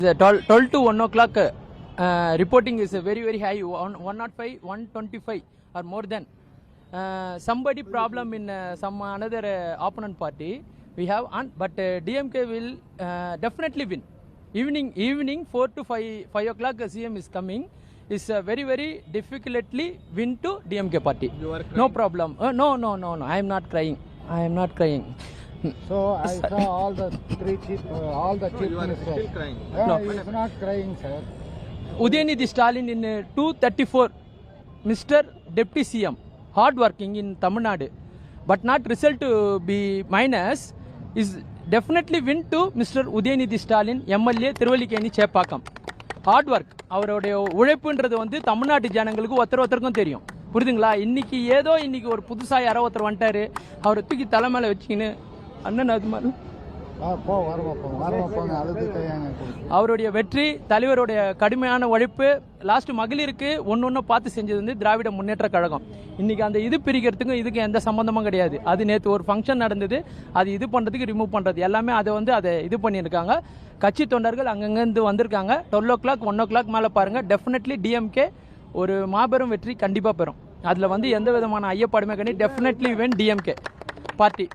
The 12 to 1 o'clock reporting is very, very high, 105, 125 or more than. Somebody problem in some another opponent party we have, but DMK will definitely win. Evening 4 to 5 o'clock CM is coming. Is very, very difficultly win to DMK party. You are crying? No problem. No. I am not crying. So I saw all the chief You are ministers. still crying. No. He is not crying, sir. Udayanidhi Stalin in 234, Mr. Deputy CM, hard working in Tamil Nadu, but not result to be minus, is definitely win to Mr. Udayanidhi Stalin, MLA Thiruvallikeni Chepakam. Hard work, அவருடைய உழைப்புன்றது வந்து தமிழ்நாட்டு ஜனங்களுக்கு ஒருத்தருக்கும் தெரியும். புரியுதுங்களா? இன்னைக்கு ஒரு புதுசாக யாரோ ஒருத்தர் வந்துட்டாரு, அவரை தூக்கி தலைமையில வச்சுக்கின்னு அண்ணன் அது மாதிரி அவருடைய வெற்றி, தலைவருடைய கடுமையான உழைப்பு, லாஸ்ட் மகளிருக்கு ஒன்று பார்த்து செஞ்சது வந்து திராவிட முன்னேற்ற கழகம். இன்னைக்கு அந்த இது பிரிக்கிறதுக்கும் இதுக்கு எந்த சம்பந்தமும் கிடையாது. அது நேற்று ஒரு ஃபங்க்ஷன் நடந்தது, அது இது பண்ணுறதுக்கு ரிமூவ் பண்ணுறது எல்லாமே அதை இது பண்ணியிருக்காங்க. கட்சி தொண்டர்கள் அங்கங்கேருந்து வந்திருக்காங்க. 12 o'clock 1 o'clock மேலே பாருங்கள், டெஃபினெட்லி டிஎம்கே ஒரு மாபெரும் வெற்றி கண்டிப்பாக பெறும். அதில் வந்து எந்த விதமான ஐயப்பாடுமே கிடையாது. Definitely when DMK party.